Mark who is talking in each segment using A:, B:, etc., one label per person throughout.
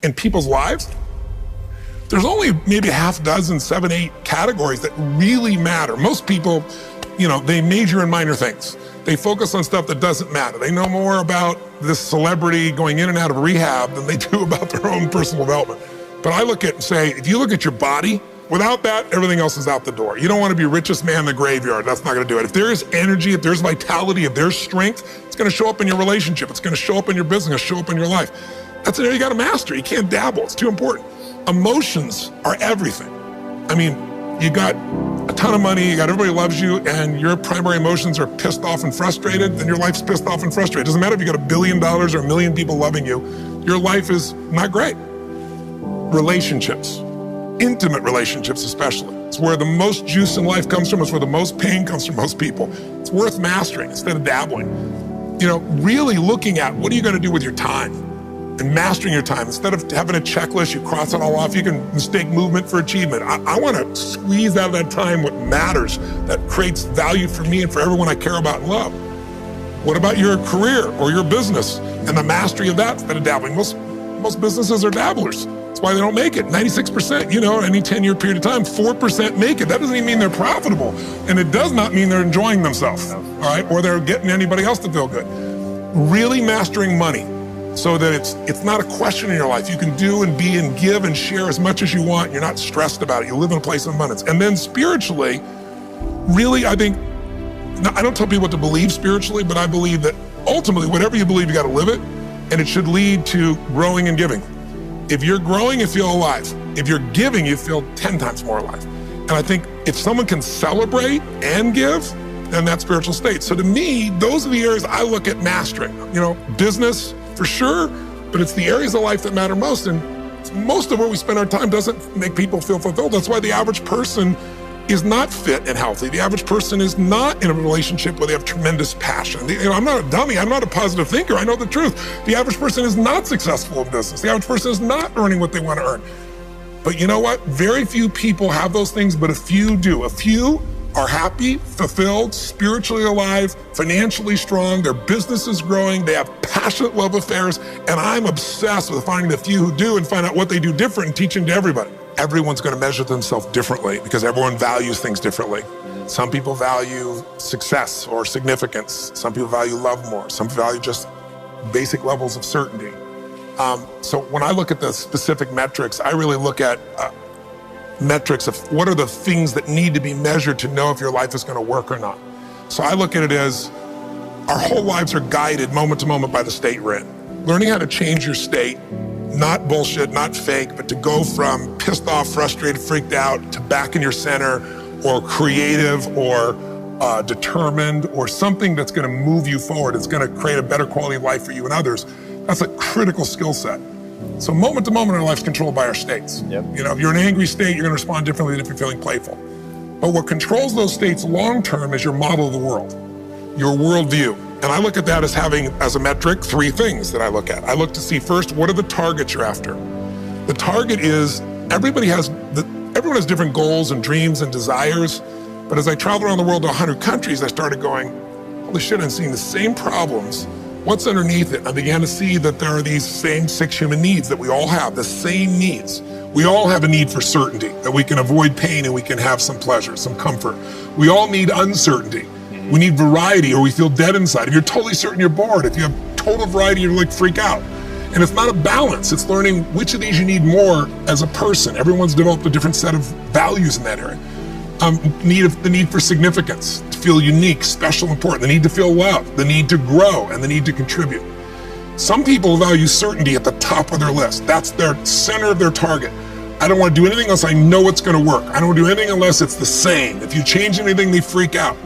A: in people's lives, there's only maybe a half dozen, 7, 8 categories that really matter. Most people, they major in minor things. They focus on stuff that doesn't matter. They know more about this celebrity going in and out of rehab than they do about their own personal development. But I look at and say, if you look at your body, without that, everything else is out the door. You don't want to be richest man in the graveyard. That's not going to do it. If there is energy, if there's vitality, if there's strength, it's going to show up in your relationship. It's going to show up in your business, show up in your life. That's an area you got to master. You can't dabble. It's too important. Emotions are everything. I mean, you got a ton of money, you got everybody loves you, and your primary emotions are pissed off and frustrated, then your life's pissed off and frustrated. It doesn't matter if you got $1 billion or 1 million people loving you, your life is not great. Relationships, intimate relationships especially. It's where the most juice in life comes from. It's where the most pain comes from most people. It's worth mastering instead of dabbling. Really looking at what are you going to do with your time and mastering your time. Instead of having a checklist, you cross it all off. You can mistake movement for achievement. I want to squeeze out of that time what matters, that creates value for me and for everyone I care about and love. What about your career or your business and the mastery of that instead of dabbling? Most businesses are dabblers. That's why they don't make it. 96%, any 10-year period of time, 4% make it. That doesn't even mean they're profitable. And it does not mean they're enjoying themselves, all right? Or they're getting anybody else to feel good. Really mastering money so that it's not a question in your life. You can do and be and give and share as much as you want. You're not stressed about it. You live in a place of abundance. And then spiritually, really, I think, I don't tell people what to believe spiritually, but I believe that ultimately, whatever you believe, you got to live it. And it should lead to growing and giving. If you're growing, you feel alive. If you're giving, you feel 10 times more alive. And I think if someone can celebrate and give, then that's spiritual state. So to me, those are the areas I look at mastering. Business for sure, but it's the areas of life that matter most. And most of where we spend our time doesn't make people feel fulfilled. That's why the average person is not fit and healthy. The average person is not in a relationship where they have tremendous passion. I'm not a dummy. I'm not a positive thinker. I know the truth. The average person is not successful in business. The average person is not earning what they want to earn. But you know what? Very few people have those things, but a few do. A few are happy, fulfilled, spiritually alive, financially strong, their business is growing, they have passionate love affairs, and I'm obsessed with finding the few who do and find out what they do different and teaching to everybody. Everyone's going to measure themselves differently because everyone values things differently. Some people value success or significance. Some people value love more. Some value just basic levels of certainty. So when I look at the specific metrics, I really look at metrics of what are the things that need to be measured to know if your life is going to work or not. So I look at it as our whole lives are guided moment to moment by the state we're in. Learning how to change your state, not bullshit, not fake, but to go from pissed off, frustrated, freaked out to back in your center or creative or determined or something that's going to move you forward. It's going to create a better quality of life for you and others. That's a critical skill set. So moment to moment, our life's controlled by our states. Yep. If you're in an angry state, you're going to respond differently than if you're feeling playful. But what controls those states long-term is your model of the world, your worldview. And I look at that as having, as a metric, 3 things that I look at. I look to see first, what are the targets you're after? The target is, everyone has different goals and dreams and desires. But as I traveled around the world to 100 countries, I started going, holy shit, I'm seeing the same problems. What's underneath it? I began to see that there are these same 6 human needs that we all have, the same needs. We all have a need for certainty, that we can avoid pain and we can have some pleasure, some comfort. We all need uncertainty. We need variety or we feel dead inside. If you're totally certain, you're bored. If you have total variety, you're like freak out. And it's not a balance. It's learning which of these you need more as a person. Everyone's developed a different set of values in that area. The need for significance, to feel unique, special, important, the need to feel loved, the need to grow, and the need to contribute. Some people value certainty at the top of their list. That's their center of their target. I don't want to do anything unless I know it's going to work. I don't want to do anything unless it's the same. If you change anything, they freak out.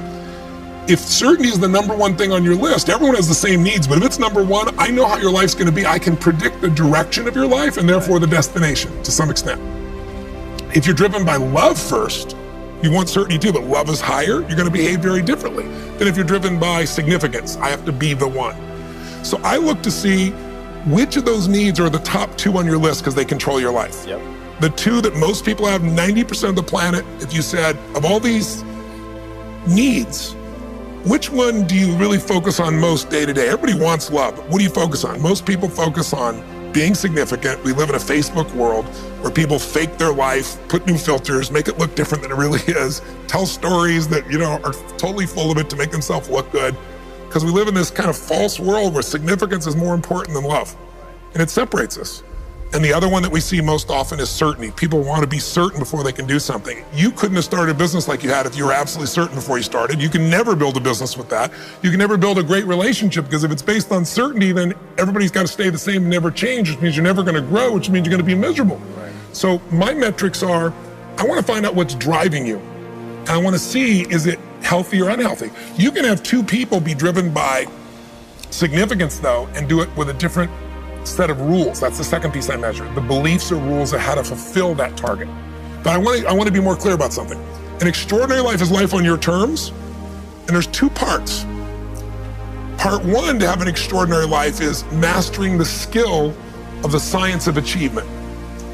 A: If certainty is the number 1 thing on your list, everyone has the same needs, but if it's number 1, I know how your life's going to be. I can predict the direction of your life and therefore the destination to some extent. If you're driven by love first, you want certainty too, but love is higher, you're going to behave very differently than if you're driven by significance. I have to be the one. So I look to see which of those needs are the top 2 on your list because they control your life. Yep. The 2 that most people have, 90% of the planet, if you said, of all these needs, which one do you really focus on most day to day? Everybody wants love. What do you focus on? Most people focus on being significant. We live in a Facebook world where people fake their life, put new filters, make it look different than it really is, tell stories that, are totally full of it to make themselves look good. Because we live in this kind of false world where significance is more important than love. And it separates us. And the other one that we see most often is certainty. People want to be certain before they can do something. You couldn't have started a business like you had if you were absolutely certain before you started. You can never build a business with that. You can never build a great relationship, because if it's based on certainty, then everybody's got to stay the same and never change, which means you're never going to grow, which means you're going to be miserable. Right. So my metrics are, I want to find out what's driving you. And I want to see, is it healthy or unhealthy? You can have two people be driven by significance, though, and do it with a different set of rules. That's the second piece I measure. The beliefs or rules of how to fulfill that target. But I want to be more clear about something. An extraordinary life is life on your terms, and there's two parts. Part one to have an extraordinary life is mastering the skill of the science of achievement.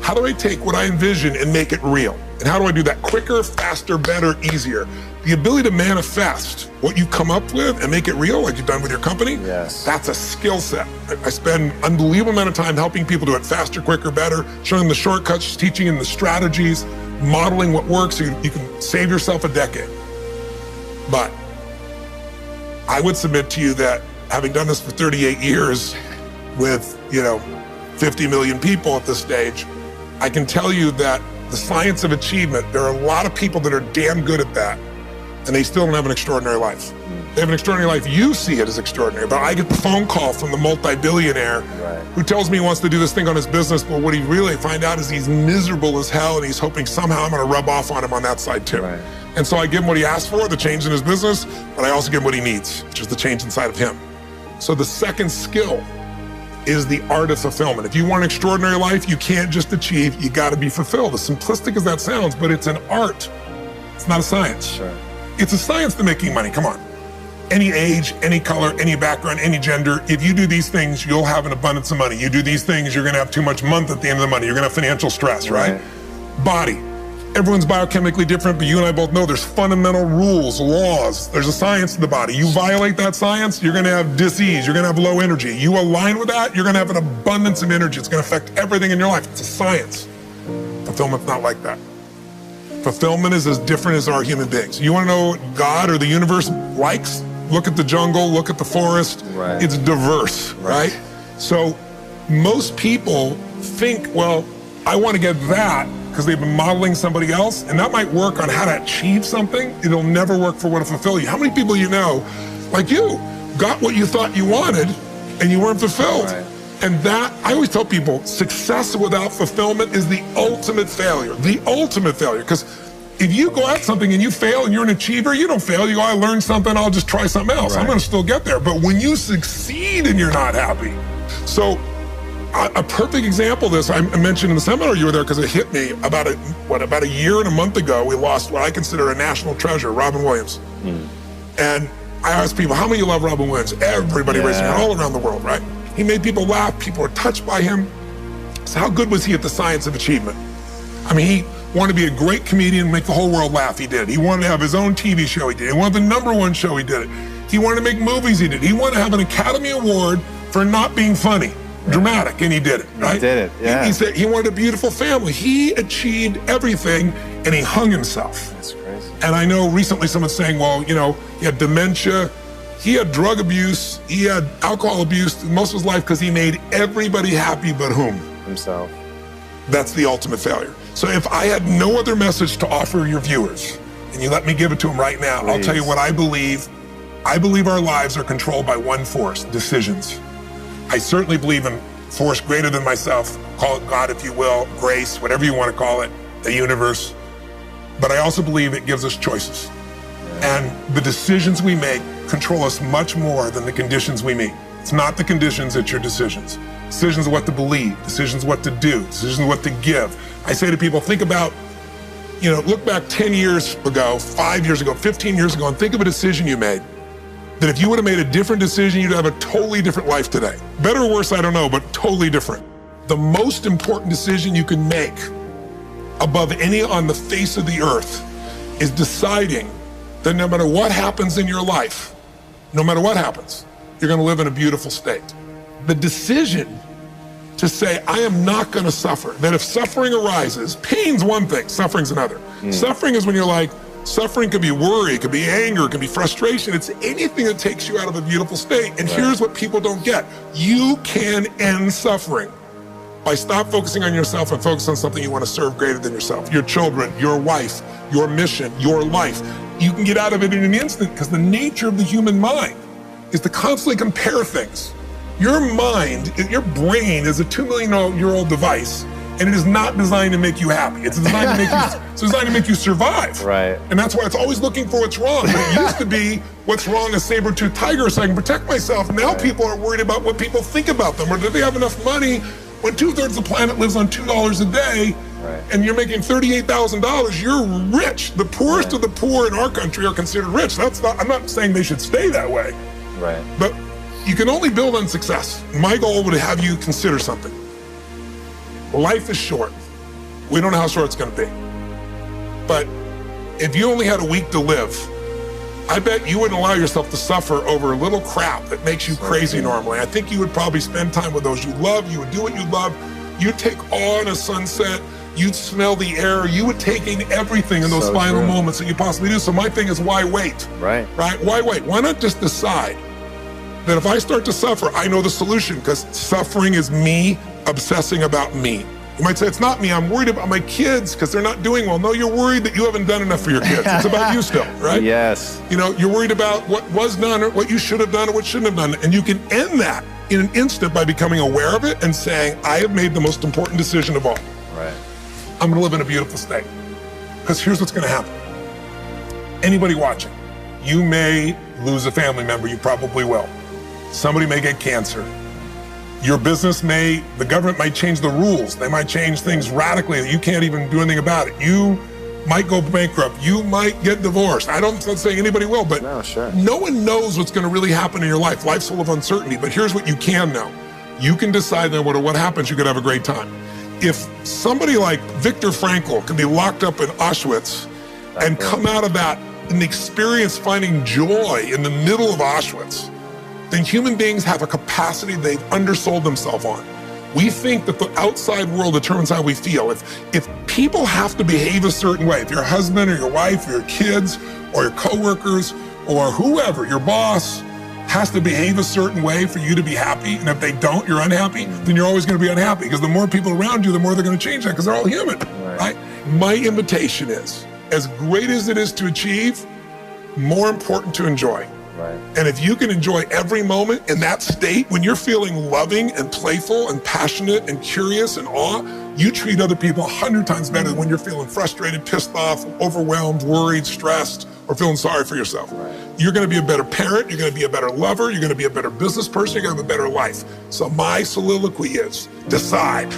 A: How do I take what I envision and make it real? And how do I do that quicker, faster, better, easier? The ability to manifest what you come up with and make it real, like you've done with your company,
B: yes,
A: that's a skill set. I spend an unbelievable amount of time helping people do it faster, quicker, better, showing them the shortcuts, teaching them the strategies, modeling what works so you can save yourself a decade. But I would submit to you that having done this for 38 years with, 50 million people at this stage, I can tell you that the science of achievement, there are a lot of people that are damn good at that, and they still don't have an extraordinary life. They have an extraordinary life. You see it as extraordinary, but I get the phone call from the multi-billionaire who tells me he wants to do this thing on his business, but what he really find out is he's miserable as hell, and he's hoping somehow I'm going to rub off on him on that side too.
B: Right.
A: And so I give him what he asked for, the change in his business, but I also give him what he needs, which is the change inside of him. So the second skill is the art of fulfillment. If you want an extraordinary life, you can't just achieve, you got to be fulfilled. As simplistic as that sounds, but it's an art. It's not a science.
B: Sure.
A: It's a science to making money, come on. Any age, any color, any background, any gender, if you do these things, you'll have an abundance of money. You do these things, you're gonna have too much month at the end of the money. You're gonna have financial stress, right? Body. Everyone's biochemically different, but you and I both know there's fundamental rules, laws. There's a science to the body. You violate that science, you're gonna have dis-ease, you're gonna have low energy. You align with that, you're gonna have an abundance of energy. It's gonna affect everything in your life. It's a science. Fulfillment's not like that. Fulfillment is as different as our human beings. You wanna know what God or the universe likes? Look at the jungle, look at the forest.
B: Right.
A: It's diverse, right? So most people think, well, I wanna get that, because they've been modeling somebody else, and that might work on how to achieve something. It'll never work for what to fulfill you. How many people you know, like you, got what you thought you wanted and you weren't fulfilled?
B: Right.
A: And that, I always tell people, success without fulfillment is the ultimate failure. The ultimate failure. Because if you go at something and you fail and you're an achiever, you don't fail. You go, I learned something, I'll just try something else.
B: Right.
A: I'm gonna still get there. But when you succeed and you're not happy. So a perfect example of this, I mentioned in the seminar you were there because it hit me about a year and a month ago, we lost what I consider a national treasure, Robin Williams. And I asked people, how many of you love Robin Williams? Everybody raising their hand all around the world, right? He made people laugh, people were touched by him. So how good was he at the science of achievement? I mean, he wanted to be a great comedian and make the whole world laugh, he did. He wanted to have his own TV show, he did. He wanted the #1 show, he did it. He wanted to make movies, he did. He wanted to have an Academy Award for not being funny. Dramatic, and he did it, right?
B: He did it, yeah.
A: He said he wanted a beautiful family. He achieved everything, and he hung himself.
B: That's crazy.
A: And I know recently someone's saying, well, he had dementia, he had drug abuse, he had alcohol abuse most of his life because he made everybody happy but whom?
B: Himself.
A: That's the ultimate failure. So if I had no other message to offer your viewers, and you let me give it to them right now,
B: Please.
A: I'll tell you what I believe. I believe our lives are controlled by one force, decisions. I certainly believe in force greater than myself, call it God if you will, grace, whatever you want to call it, the universe. But I also believe it gives us choices. And the decisions we make control us much more than the conditions we meet. It's not the conditions, it's your decisions. Decisions of what to believe, decisions what to do, decisions what to give. I say to people, think about, look back 10 years ago, 5 years ago, 15 years ago, and think of a decision you made. That if you would have made a different decision, you'd have a totally different life today. Better or worse, I don't know, but totally different. The most important decision you can make above any on the face of the earth is deciding that no matter what happens in your life, no matter what happens, you're gonna live in a beautiful state. The decision to say, I am not going to suffer. That if suffering arises, pain's one thing, suffering's another. Suffering is when you're like, suffering could be worry, it could be anger, it could be frustration. It's anything that takes you out of a beautiful state. And here's what people don't get. You can end suffering by stop focusing on yourself and focus on something you want to serve greater than yourself. Your children, your wife, your mission, your life. You can get out of it in an instant because the nature of the human mind is to constantly compare things. Your mind, your brain is a 2 million year old device, and it is not designed to make you happy. It's designed to make you, it's designed to make you survive.
B: Right.
A: And that's why it's always looking for what's wrong. But it used to be what's wrong, a saber-toothed tiger, so I can protect myself. Now people are worried about what people think about them, or do they have enough money? When 2/3 of the planet lives on $2 a day, and you're making $38,000, you're rich. The poorest of the poor in our country are considered rich. That's not, I'm not saying they should stay that way.
B: Right.
A: But you can only build on success. My goal would have you consider something. Life is short. We don't know how short it's going to be. But if you only had a week to live, I bet you wouldn't allow yourself to suffer over a little crap that makes you crazy normally. I think you would probably spend time with those you love. You would do what you love. You'd take awe in a sunset. You'd smell the air. You would take in everything in those final moments that you possibly do. So my thing is, why wait?
B: Right.
A: Why wait? Why not just decide that if I start to suffer, I know the solution, because suffering is me obsessing about me. You might say, it's not me, I'm worried about my kids because they're not doing well. No, you're worried that you haven't done enough for your kids. It's about you still, right?
B: Yes.
A: You know, you're worried about what was done or what you should have done or what shouldn't have done. And you can end that in an instant by becoming aware of it and saying, I have made the most important decision of all.
B: Right.
A: I'm gonna live in a beautiful state. Because here's what's gonna happen. Anybody watching, you may lose a family member, you probably will. Somebody may get cancer. Your business may, the government might change the rules. They might change things radically that you can't even do anything about it. You might go bankrupt. You might get divorced. I'm not saying anybody will, but no one knows what's gonna really happen in your life. Life's full of uncertainty, but here's what you can know. You can decide no matter what happens, you could have a great time. If somebody like Viktor Frankl can be locked up in Auschwitz and come out of that and experience finding joy in the middle of Auschwitz, then human beings have a capacity they've undersold themselves on. We think that the outside world determines how we feel. If people have to behave a certain way, if your husband or your wife or your kids or your coworkers or whoever, your boss, has to behave a certain way for you to be happy, and if they don't, you're unhappy, then you're always gonna be unhappy, because the more people around you, the more they're gonna change that, because they're all human, right? My invitation is, as great as it is to achieve, more important to enjoy.
B: Right.
A: And if you can enjoy every moment in that state, when you're feeling loving and playful and passionate and curious and awe, you treat other people 100 times better than when you're feeling frustrated, pissed off, overwhelmed, worried, stressed, or feeling sorry for yourself.
B: Right.
A: You're gonna be a better parent, you're gonna be a better lover, you're gonna be a better business person, you're gonna have a better life. So my soliloquy is, decide.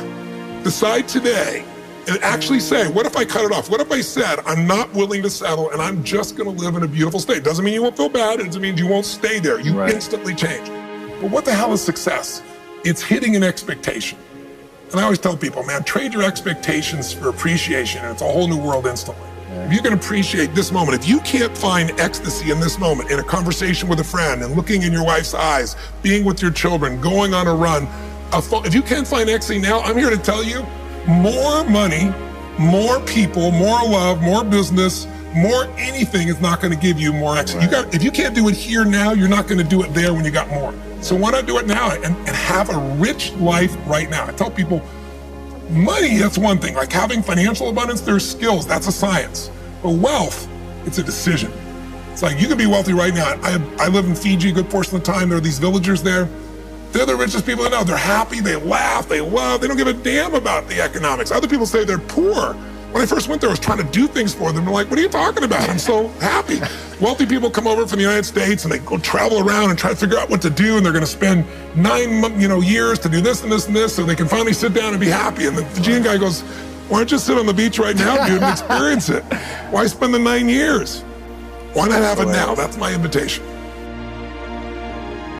A: Decide today. And actually say, what if I cut it off? What if I said, I'm not willing to settle and I'm just gonna live in a beautiful state? Doesn't mean you won't feel bad, it doesn't mean you won't stay there. You instantly change. But what the hell is success? It's hitting an expectation. And I always tell people, man, trade your expectations for appreciation, and it's a whole new world instantly. If you can appreciate this moment, if you can't find ecstasy in this moment, in a conversation with a friend and looking in your wife's eyes, being with your children, going on a run, if you can't find ecstasy now, I'm here to tell you, more money, more people, more love, more business, more anything is not going to give you more ecstasy. If you can't do it here now, you're not going to do it there when you got more. So why not do it now and have a rich life right now? I tell people, money, that's one thing. Like having financial abundance, there's skills, that's a science. But wealth, it's a decision. It's like you can be wealthy right now. I live in Fiji a good portion of the time. There are these villagers there. They're the richest people I know. They're happy, they laugh, they love, they don't give a damn about the economics. Other people say they're poor. When I first went there, I was trying to do things for them. They're like, what are you talking about? I'm so happy. Wealthy people come over from the United States and they go travel around and try to figure out what to do, and they're gonna spend 9 years to do this and this and this so they can finally sit down and be happy. And the Fijian guy goes, why don't you sit on the beach right now, dude, and experience it? Why spend the 9 years? Why not have it now? That's my invitation.